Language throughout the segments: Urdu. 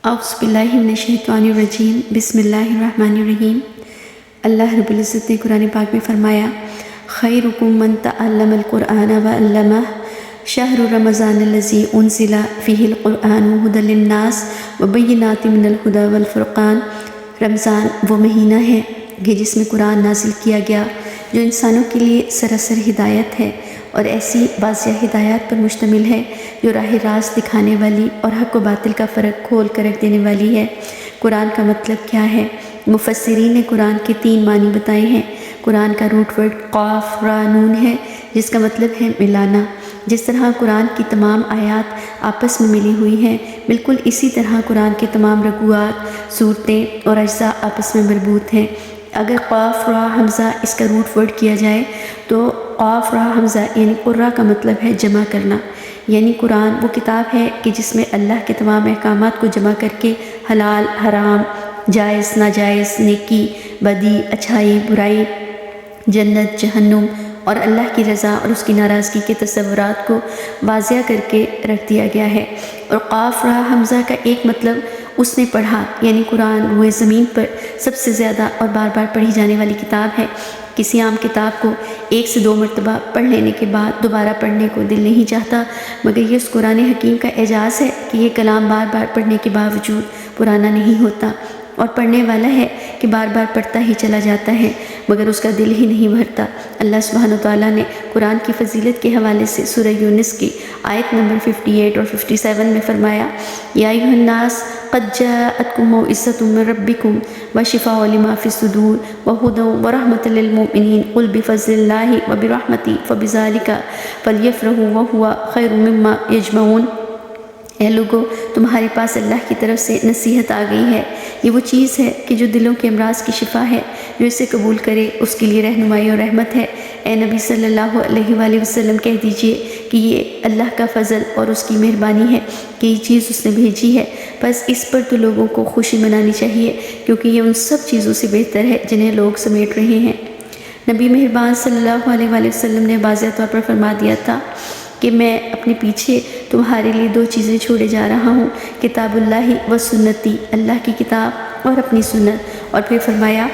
اعوذ باللہ من الشیطان الرجیم بسم اللہ الرحمن الرحیم۔ اللہ رب العزت نے قرآن پاک میں فرمایا، خیرکم من تعلم القرآن وعلمہ، شہر رمضان الذی انزل فیہ القرآن ھدی للناس وبینات من الھدی والفرقان۔ رمضان وہ مہینہ ہے کہ جس میں قرآن نازل کیا گیا، جو انسانوں کے لیے سراسر ہدایت ہے اور ایسی واضح ہدایات پر مشتمل ہے جو راہ راست دکھانے والی اور حق و باطل کا فرق کھول کر رکھ دینے والی ہے۔ قرآن کا مطلب کیا ہے؟ مفسرین نے قرآن کے 3 معنی بتائے ہیں۔ قرآن کا روٹ ورڈ قاف را نون ہے، جس کا مطلب ہے ملانا۔ جس طرح قرآن کی تمام آیات آپس میں ملی ہوئی ہیں، بالکل اسی طرح قرآن کے تمام رکوعات، صورتیں اور اجزاء آپس میں مربوط ہیں۔ اگر قاف را حمزہ اس کا روٹ ورڈ کیا جائے تو قاف را حمزہ یعنی قرہ کا مطلب ہے جمع کرنا، یعنی قرآن وہ کتاب ہے کہ جس میں اللہ کے تمام احکامات کو جمع کر کے حلال، حرام، جائز، ناجائز، نیکی، بدی، اچھائی، برائی، جنت، جہنم اور اللہ کی رضا اور اس کی ناراضگی کے تصورات کو واضح کر کے رکھ دیا گیا ہے۔ اور قاف را حمزہ کا ایک مطلب اس نے پڑھا، یعنی قرآن روئے زمین پر سب سے زیادہ اور بار بار پڑھی جانے والی کتاب ہے۔ کسی عام کتاب کو 1 سے 2 مرتبہ پڑھ لینے کے بعد دوبارہ پڑھنے کو دل نہیں چاہتا، مگر یہ اس قرآن حکیم کا اعجاز ہے کہ یہ کلام بار بار پڑھنے کے باوجود پرانا نہیں ہوتا، اور پڑھنے والا ہے کہ بار بار پڑھتا ہی چلا جاتا ہے مگر اس کا دل ہی نہیں بھرتا۔ اللہ سبحانہ وتعالیٰ نے قرآن کی فضیلت کے حوالے سے سورہ یونس کی آیت نمبر 58 اور 57 میں فرمایا، یا ایھا الناس قد جاءتکم موعظۃ من ربکم وشفاء لما فی الصدور وہدی ورحمۃ للمؤمنین قل بفضل اللہ وبرحمتہ فبذلک فلیفرحوا وہو خیر مما یجمعون۔ اے لوگو، تمہارے پاس اللہ کی طرف سے نصیحت آ گئی ہے، یہ وہ چیز ہے کہ جو دلوں کے امراض کی شفا ہے، جو اسے قبول کرے اس کے لیے رہنمائی اور رحمت ہے۔ اے نبی صلی اللہ علیہ وآلہ وسلم کہہ دیجئے کہ یہ اللہ کا فضل اور اس کی مہربانی ہے کہ یہ چیز اس نے بھیجی ہے، بس اس پر تو لوگوں کو خوشی منانی چاہیے، کیونکہ یہ ان سب چیزوں سے بہتر ہے جنہیں لوگ سمیٹ رہے ہیں۔ نبی مہربان صلی اللہ علیہ وآلہ وسلم نے واضح طور پر فرما دیا تھا کہ میں اپنے پیچھے تمہارے لیے 2 چیزیں چھوڑے جا رہا ہوں، کتاب اللہ و سنتی، اللہ کی کتاب اور اپنی سنت۔ اور پھر فرمایا،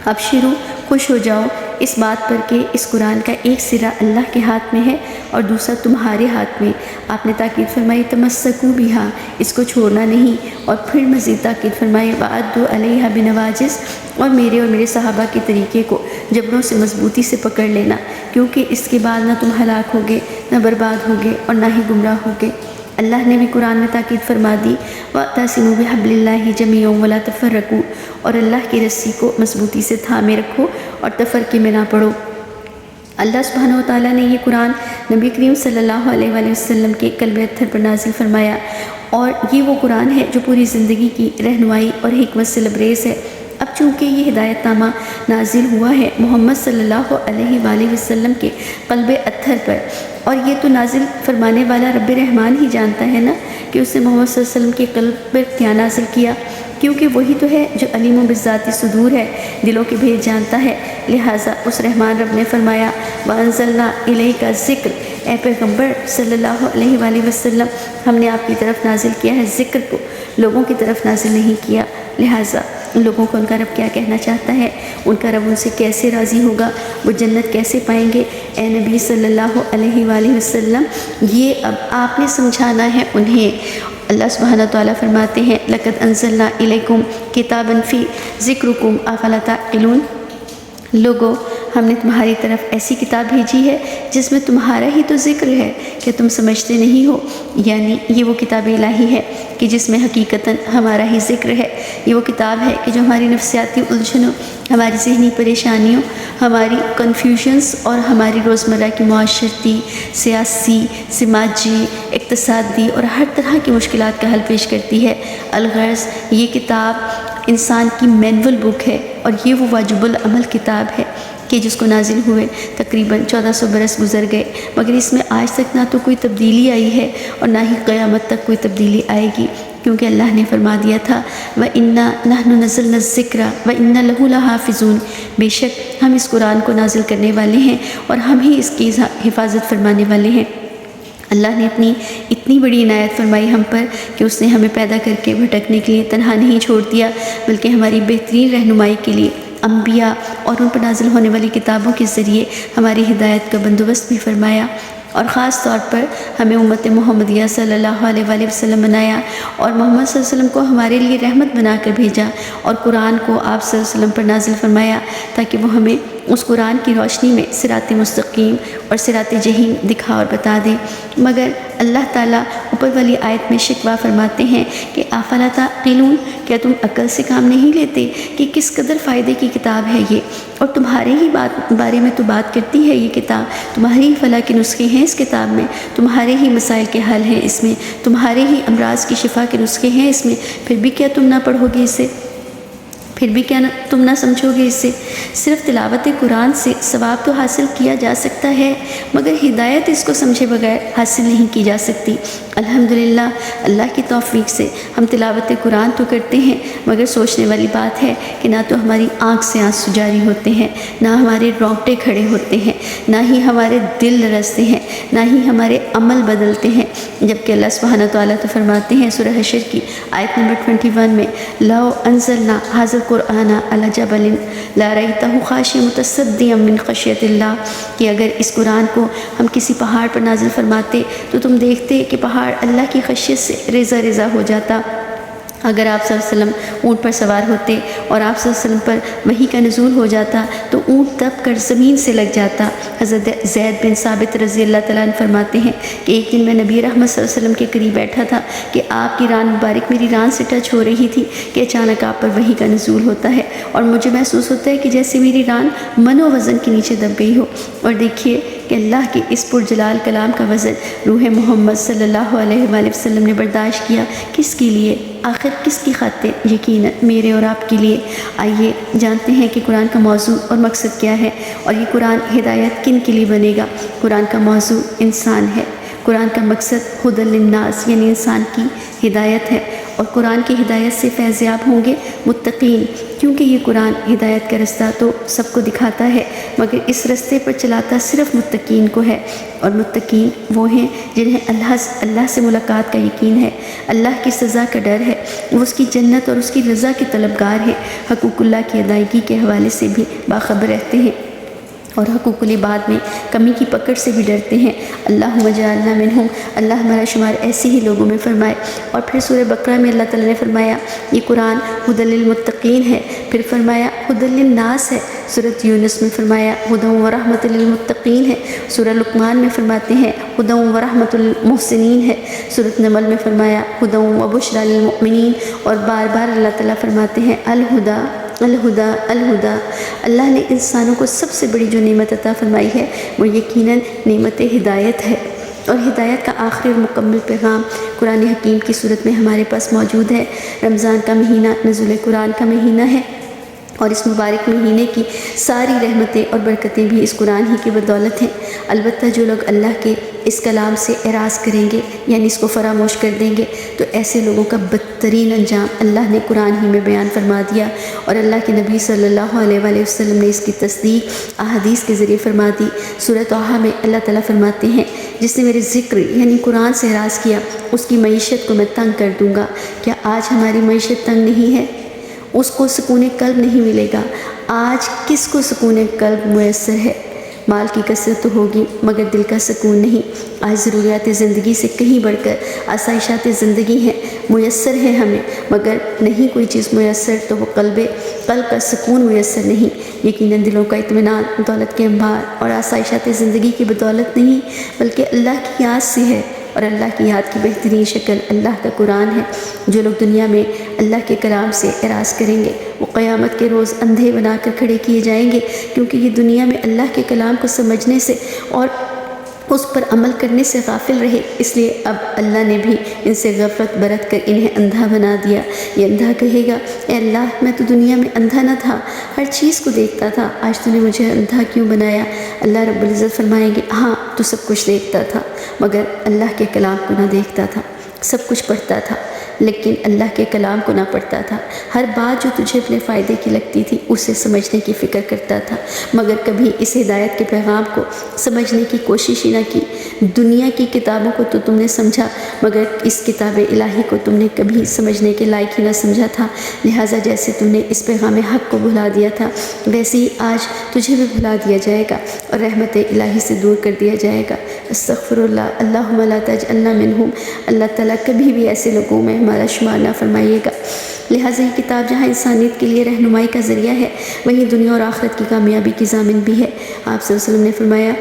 ابشروا، خوش ہو جاؤ اس بات پر کہ اس قرآن کا ایک سرا اللہ کے ہاتھ میں ہے اور دوسرا تمہارے ہاتھ میں۔ آپ نے تاکید فرمائی، تمسکوا بہا، اس کو چھوڑنا نہیں، اور پھر مزید تاکید فرمائی، وعضوا علیہا بنواجذ، اور میرے صحابہ کے طریقے کو جبڑوں سے مضبوطی سے پکڑ لینا، کیونکہ اس کے بعد نہ تم ہلاک ہوگے، نہ برباد ہوگے اور نہ ہی گمراہ ہوگے۔ اللہ نے بھی قرآن میں تاکید فرما دی، وَاعْتَصِمُوا بِحَبْلِ اللَّهِ جَمِيعًا وَلَا تَفَرَّقُوا، اور اللہ کی رسی کو مضبوطی سے تھامے رکھو اور تفرقے میں نہ پڑو۔ اللہ سبحانہ وتعالیٰ نے یہ قرآن نبی کریم صلی اللہ علیہ وآلہ وسلم کے قلب اطہر پر نازل فرمایا، اور یہ وہ قرآن ہے جو پوری زندگی کی رہنمائی اور حکمت سے لبریز ہے۔ اب چونکہ یہ ہدایت نامہ نازل ہوا ہے محمد صلی اللہ علیہ وآلہ وسلم کے قلب اطہر پر، اور یہ تو نازل فرمانے والا رب رحمان ہی جانتا ہے نا کہ اس نے محمد صلی اللہ علیہ وسلم کے قلب پر کیا نازل کیا، کیونکہ وہی تو ہے جو علیم بذات صدور ہے، دلوں کے بھید جانتا ہے۔ لہٰذا اس رحمان رب نے فرمایا، وَأَنزَلْنَا إِلَيْكَ الذِّكْرَ، اے پیغمبر صلی اللہ علیہ وآلہ وسلم، ہم نے آپ کی طرف نازل کیا ہے ذکر کو، لوگوں کی طرف نازل نہیں کیا۔ لہٰذا ان لوگوں کو ان کا رب کیا کہنا چاہتا ہے، ان کا رب ان سے کیسے راضی ہوگا، وہ جنت کیسے پائیں گے؟ اے نبی صلی اللہ علیہ وآلہ وسلم، یہ اب آپ نے سمجھانا ہے انہیں۔ اللہ سبحانہ تعالیٰ فرماتے ہیں، لَقَدْ أَنزَلْنَا إِلَيْكُمْ كِتَابًا فِي ذِكْرِكُمْ أَفَلَا تَعْقِلُونَ۔ لوگو، ہم نے تمہاری طرف ایسی کتاب بھیجی ہے جس میں تمہارا ہی تو ذکر ہے کہ تم سمجھتے نہیں ہو، یعنی یہ وہ کتاب الہی ہے کہ جس میں حقیقتاً ہمارا ہی ذکر ہے۔ یہ وہ کتاب ہے کہ جو ہماری نفسیاتی الجھنوں، ہماری ذہنی پریشانیوں، ہماری کنفیوژنز اور ہماری روزمرہ کی معاشرتی، سیاسی، سماجی، اقتصادی اور ہر طرح کی مشکلات کا حل پیش کرتی ہے۔ الغرض یہ کتاب انسان کی مینول بک ہے، اور یہ وہ واجب العمل کتاب ہے کہ جس کو نازل ہوئے تقریباً 1400 برس گزر گئے، مگر اس میں آج تک نہ تو کوئی تبدیلی آئی ہے اور نہ ہی قیامت تک کوئی تبدیلی آئے گی، کیونکہ اللہ نے فرما دیا تھا، وَإِنَّا نَحْنُ نَزَّلْنَا الذِّكْرَ وَإِنَّا لَهُ لَحَافِظُونَ، بے شک ہم اس قرآن کو نازل کرنے والے ہیں اور ہم ہی اس کی حفاظت فرمانے والے ہیں۔ اللہ نے اپنی اتنی بڑی عنایت فرمائی ہم پر کہ اس نے ہمیں پیدا کر کے بھٹکنے کے لیے تنہا نہیں چھوڑ دیا، بلکہ ہماری بہترین رہنمائی کے لیے انبیاء اور ان پر نازل ہونے والی کتابوں کے ذریعے ہماری ہدایت کا بندوبست بھی فرمایا، اور خاص طور پر ہمیں امت محمدیہ صلی اللہ علیہ وآلہ وسلم بنایا، اور محمد صلی اللہ علیہ وسلم کو ہمارے لیے رحمت بنا کر بھیجا، اور قرآن کو آپ صلی اللہ علیہ وسلم پر نازل فرمایا تاکہ وہ ہمیں اس قرآن کی روشنی میں صراط مستقیم اور صراط جحیم دکھا اور بتا دے۔ مگر اللہ تعالیٰ اوپر والی آیت میں شکوہ فرماتے ہیں کہ افلا تعقلون، کیا تم عقل سے کام نہیں لیتے کہ کس قدر فائدے کی کتاب ہے یہ، اور تمہارے ہی بارے میں تو بات کرتی ہے یہ کتاب، تمہاری ہی فلاح کے نسخے ہیں اس کتاب میں، تمہارے ہی مسائل کے حل ہیں اس میں، تمہارے ہی امراض کی شفا کے نسخے ہیں اس میں، پھر بھی کیا تم نہ پڑھو گے اسے، پھر بھی کیا تم نہ سمجھو گے اسے۔ صرف تلاوت قرآن سے ثواب تو حاصل کیا جا سکتا ہے، مگر ہدایت اس کو سمجھے بغیر حاصل نہیں کی جا سکتی۔ الحمدللہ اللہ کی توفیق سے ہم تلاوت قرآن تو کرتے ہیں، مگر سوچنے والی بات ہے کہ نہ تو ہماری آنکھ سے آنسو جاری ہوتے ہیں، نہ ہمارے رونگٹے کھڑے ہوتے ہیں، نہ ہی ہمارے دل لرزتے ہیں، نہ ہی ہمارے عمل بدلتے ہیں، جبکہ اللہ سبحانہ تعالیٰ تو فرماتے ہیں سورہ حشر کی آیت نمبر 21 میں لو انزلنا ھذا القرآن علی جبل لرأیتہ خاشعا متصدعا من خشیۃ اللہ، کہ اگر اس قرآن کو ہم کسی پہاڑ پر نازل فرماتے تو تم دیکھتے کہ پہاڑ اللہ کی خشیت سے ریزہ ریزہ ہو جاتا۔ اگر آپ صلی اللہ علیہ وسلم اونٹ پر سوار ہوتے اور آپ صلی اللہ علیہ وسلم پر وحی کا نزول ہو جاتا تو اونٹ دب کر زمین سے لگ جاتا۔ حضرت زید بن ثابت رضی اللہ تعالیٰ عنہ فرماتے ہیں کہ ایک دن میں نبی رحمت صلی اللہ علیہ وسلم کے قریب بیٹھا تھا کہ آپ کی ران مبارک میری ران سے ٹچ ہو رہی تھی کہ اچانک آپ پر وحی کا نزول ہوتا ہے، اور مجھے محسوس ہوتا ہے کہ جیسے میری ران من و وزن کے نیچے دب گئی ہو۔ اور دیکھیے کہ اللہ کے اس پرجلال کلام کا وزن روح محمد صلی اللہ علیہ وآلہ وسلم نے برداشت کیا۔ کس کے لیے؟ آخر کس کی خاطر؟ یقیناً میرے اور آپ کے لیے۔ آئیے جانتے ہیں کہ قرآن کا موضوع اور مقصد کیا ہے، اور یہ قرآن ہدایت کن کے لیے بنے گا۔ قرآن کا موضوع انسان ہے، قرآن کا مقصد ھدی للناس یعنی انسان کی ہدایت ہے، اور قرآن کی ہدایت سے فیض یاب ہوں گے متقین، کیونکہ یہ قرآن ہدایت کا رستہ تو سب کو دکھاتا ہے، مگر اس رستے پر چلاتا صرف متقین کو ہے، اور متقین وہ ہیں جنہیں اللہ سے ملاقات کا یقین ہے، اللہ کی سزا کا ڈر ہے، وہ اس کی جنت اور اس کی رضا کے طلبگار ہیں، حقوق اللہ کی ادائیگی کے حوالے سے بھی باخبر رہتے ہیں، اور حقوق العباد میں کمی کی پکڑ سے بھی ڈرتے ہیں۔ اللہم اجعلنا منہم، اللہ ہمارا شمار ایسے ہی لوگوں میں فرمائے۔ اور پھر سورہ بقرہ میں اللہ تعالیٰ نے فرمایا یہ قرآن ھدی للمتقین ہے، پھر فرمایا ھدی للناس ہے، سورۃ یونس میں فرمایا ھدی ورحمۃ للمتقین ہے، سورہ لقمان میں فرماتے ہیں ھدی ورحمۃ للمحسنین ہے، سورۃ نمل میں فرمایا ھدی وبشریٰ للمؤمنین، اور بار بار اللہ تعالیٰ فرماتے ہیں الہدیٰ الہدیٰ الہدیٰ۔ اللہ نے انسانوں کو سب سے بڑی جو نعمت عطا فرمائی ہے وہ یقیناً نعمت ہدایت ہے، اور ہدایت کا آخری اور مکمل پیغام قرآن حکیم کی صورت میں ہمارے پاس موجود ہے۔ رمضان کا مہینہ نزول قرآن کا مہینہ ہے، اور اس مبارک مہینے کی ساری رحمتیں اور برکتیں بھی اس قرآن ہی کی بدولت ہیں۔ البتہ جو لوگ اللہ کے اس کلام سے اعراض کریں گے یعنی اس کو فراموش کر دیں گے تو ایسے لوگوں کا بدترین انجام اللہ نے قرآن ہی میں بیان فرما دیا، اور اللہ کے نبی صلی اللہ علیہ وآلہ وسلم نے اس کی تصدیق احادیث کے ذریعے فرما دی۔ سورہ طٰہٰ میں اللہ تعالیٰ فرماتے ہیں جس نے میرے ذکر یعنی قرآن سے اعراض کیا اس کی معیشت کو میں تنگ کر دوں گا۔ کیا آج ہماری معیشت تنگ نہیں ہے؟ اس کو سکون قلب نہیں ملے گا۔ آج کس کو سکون قلب میسر ہے؟ مال کی کثرت تو ہوگی مگر دل کا سکون نہیں۔ آج ضروریات زندگی سے کہیں بڑھ کر آسائشات زندگی ہیں، میسر ہیں ہمیں، مگر نہیں کوئی چیز میسر تو وہ قلب کا سکون میسر نہیں۔ یقیناً دلوں کا اطمینان دولت کے انبار اور آسائشات زندگی کی بدولت نہیں بلکہ اللہ کی یاد سے ہے، اور اللہ کی یاد کی بہترین شکل اللہ کا قرآن ہے۔ جو لوگ دنیا میں اللہ کے کلام سے اعراض کریں گے وہ قیامت کے روز اندھے بنا کر کھڑے کیے جائیں گے، کیونکہ یہ دنیا میں اللہ کے کلام کو سمجھنے سے اور اس پر عمل کرنے سے غافل رہے، اس لیے اب اللہ نے بھی ان سے غفلت برت کر انہیں اندھا بنا دیا۔ یہ اندھا کہے گا اے اللہ میں تو دنیا میں اندھا نہ تھا، ہر چیز کو دیکھتا تھا، آج تو نے مجھے اندھا کیوں بنایا؟ اللہ رب العزت فرمائیں گے ہاں تو سب کچھ دیکھتا تھا مگر اللہ کے کلام کو نہ دیکھتا تھا، سب کچھ پڑھتا تھا لیکن اللہ کے کلام کو نہ پڑھتا تھا۔ ہر بات جو تجھے اپنے فائدے کی لگتی تھی اسے سمجھنے کی فکر کرتا تھا، مگر کبھی اس ہدایت کے پیغام کو سمجھنے کی کوشش ہی نہ کی۔ دنیا کی کتابوں کو تو تم نے سمجھا، مگر اس کتاب الہی کو تم نے کبھی سمجھنے کے لائق ہی نہ سمجھا تھا۔ لہٰذا جیسے تم نے اس پیغام حق کو بھلا دیا تھا، ویسے ہی آج تجھے بھی بھلا دیا جائے گا اور رحمت الہی سے دور کر دیا جائے گا۔ استغفر اللہ، اللہم لا تجعلنا منہم۔ اللہ تعالیٰ کبھی بھی ایسے لوگوں میں ہمارا شمار نہ فرمائیے گا۔ لہٰذا یہ کتاب جہاں انسانیت کے لیے رہنمائی کا ذریعہ ہے، وہیں دنیا اور آخرت کی کامیابی کی ضامن بھی ہے۔ آپ صلی اللہ علیہ وسلم نے فرمایا،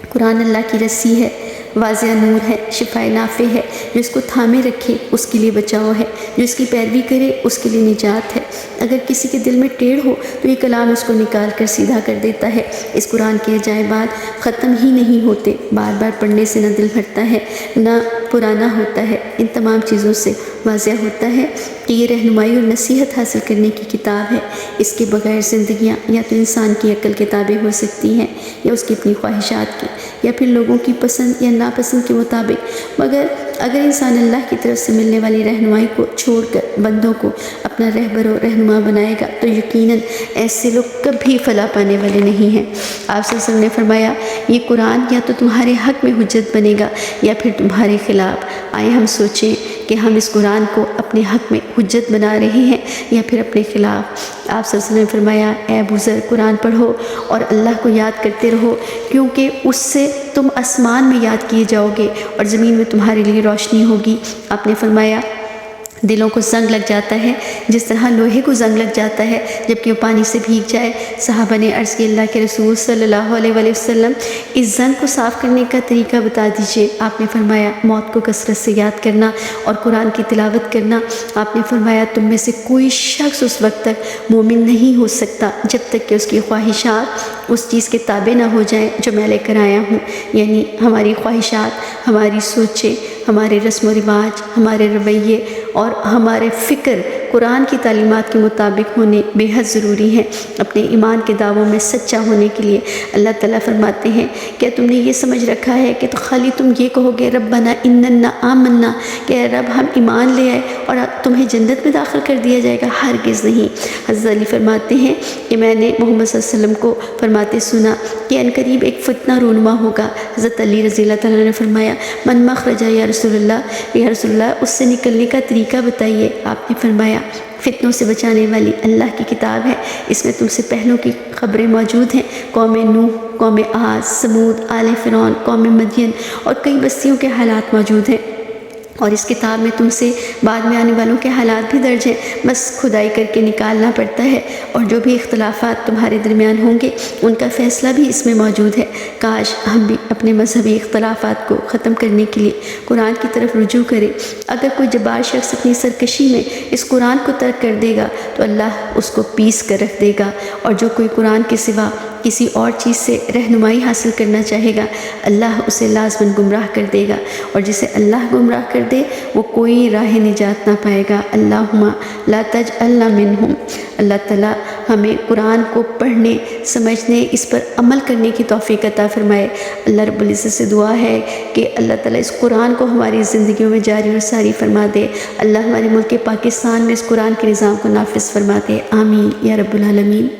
قرآن اللہ کی رسی ہے، واضح نور ہے، شفائے نافع ہے۔ جو اس کو تھامے رکھے اس کے لیے بچاؤ ہے، جو اس کی پیروی کرے اس کے لیے نجات ہے۔ اگر کسی کے دل میں ٹیڑھ ہو تو یہ کلام اس کو نکال کر سیدھا کر دیتا ہے۔ اس قرآن کے عجائبات ختم ہی نہیں ہوتے، بار بار پڑھنے سے نہ دل بھرتا ہے نہ پرانا ہوتا ہے۔ ان تمام چیزوں سے واضح ہوتا ہے کہ یہ رہنمائی اور نصیحت حاصل کرنے کی کتاب ہے۔ اس کے بغیر زندگیاں یا تو انسان کی عقل کتابیں ہو سکتی ہیں، یا اس کی اپنی خواہشات کی، یا پھر لوگوں کی پسند یا ناپسند کے مطابق۔ مگر اگر انسان اللہ کی طرف سے ملنے والی رہنمائی کو چھوڑ کر بندوں کو اپنا رہبر و رہنما بنائے گا تو یقیناً ایسے لوگ کبھی فلاح پانے والے نہیں ہیں۔ آپ صلی اللہ علیہ وسلم نے فرمایا، یہ قرآن یا تو تمہارے حق میں حجت بنے گا یا پھر تمہارے خلاف۔ آئے ہم سوچیں کہ ہم اس قرآن کو اپنے حق میں حجت بنا رہے ہیں یا پھر اپنے خلاف۔ آپ صلی اللہ علیہ وسلم نے فرمایا، اے ابو ذر، قرآن پڑھو اور اللہ کو یاد کرتے رہو، کیونکہ اس سے تم آسمان میں یاد کیے جاؤ گے اور زمین میں تمہارے لیے روشنی ہوگی۔ آپ نے فرمایا، دلوں کو زنگ لگ جاتا ہے جس طرح لوہے کو زنگ لگ جاتا ہے جبکہ وہ پانی سے بھیگ جائے۔ صحابہ نے عرض کی، اللہ کے رسول صلی اللہ علیہ وآلہ وسلم، اس زنگ کو صاف کرنے کا طریقہ بتا دیجئے۔ آپ نے فرمایا، موت کو کثرت سے یاد کرنا اور قرآن کی تلاوت کرنا۔ آپ نے فرمایا، تم میں سے کوئی شخص اس وقت تک مومن نہیں ہو سکتا جب تک کہ اس کی خواہشات اس چیز کے تابع نہ ہو جائیں جو میں لے کر آیا ہوں۔ یعنی ہماری خواہشات، ہماری سوچیں، ہمارے رسم و رواج، ہمارے رویے اور ہمارے فکر قرآن کی تعلیمات کے مطابق ہونے بے حد ضروری ہیں اپنے ایمان کے دعووں میں سچا ہونے کے لیے۔ اللہ تعالیٰ فرماتے ہیں، کیا تم نے یہ سمجھ رکھا ہے کہ تو خالی تم یہ کہو گے ربنا اننا آمنا، کہ اے رب ہم ایمان لے آئے اور تمہیں جنت میں داخل کر دیا جائے گا؟ ہرگز نہیں۔ حضرت علی فرماتے ہیں کہ میں نے محمد صلی اللہ علیہ وسلم کو فرماتے سنا کہ عنقریب ایک فتنہ رونما ہوگا۔ حضرت علی رضی اللہ تعالیٰ نے فرمایا، من مخرج یا رسول اللہ، یا رسول اللہ اس سے نکلنے کا طریقہ بتائیے۔ آپ نے فرمایا، فتنوں سے بچانے والی اللہ کی کتاب ہے، اس میں تم سے پہلوں کی خبریں موجود ہیں، قوم نوح، قوم عاد، سمود، آل فرعون، قوم مدین اور کئی بستیوں کے حالات موجود ہیں، اور اس کتاب میں تم سے بعد میں آنے والوں کے حالات بھی درج ہیں، بس کھدائی کر کے نکالنا پڑتا ہے، اور جو بھی اختلافات تمہارے درمیان ہوں گے ان کا فیصلہ بھی اس میں موجود ہے۔ کاش ہم بھی اپنے مذہبی اختلافات کو ختم کرنے کے لیے قرآن کی طرف رجوع کریں۔ اگر کوئی جبار شخص اپنی سرکشی میں اس قرآن کو ترک کر دے گا تو اللہ اس کو پیس کر رکھ دے گا، اور جو کوئی قرآن کے سوا کسی اور چیز سے رہنمائی حاصل کرنا چاہے گا اللہ اسے لازماً گمراہ کر دے گا، اور جسے اللہ گمراہ کر دے وہ کوئی راہ نجات نہ پائے گا۔ اللہم لا تجعلنا منہم۔ اللہ تعالیٰ ہمیں قرآن کو پڑھنے، سمجھنے، اس پر عمل کرنے کی توفیق عطا فرمائے۔ اللہ رب العزت سے دعا ہے کہ اللہ تعالیٰ اس قرآن کو ہماری زندگیوں میں جاری اور ساری فرما دے۔ اللہ ہمارے ملک پاکستان میں اس قرآن کے نظام کو نافذ فرما دے۔ آمین یا رب العالمین۔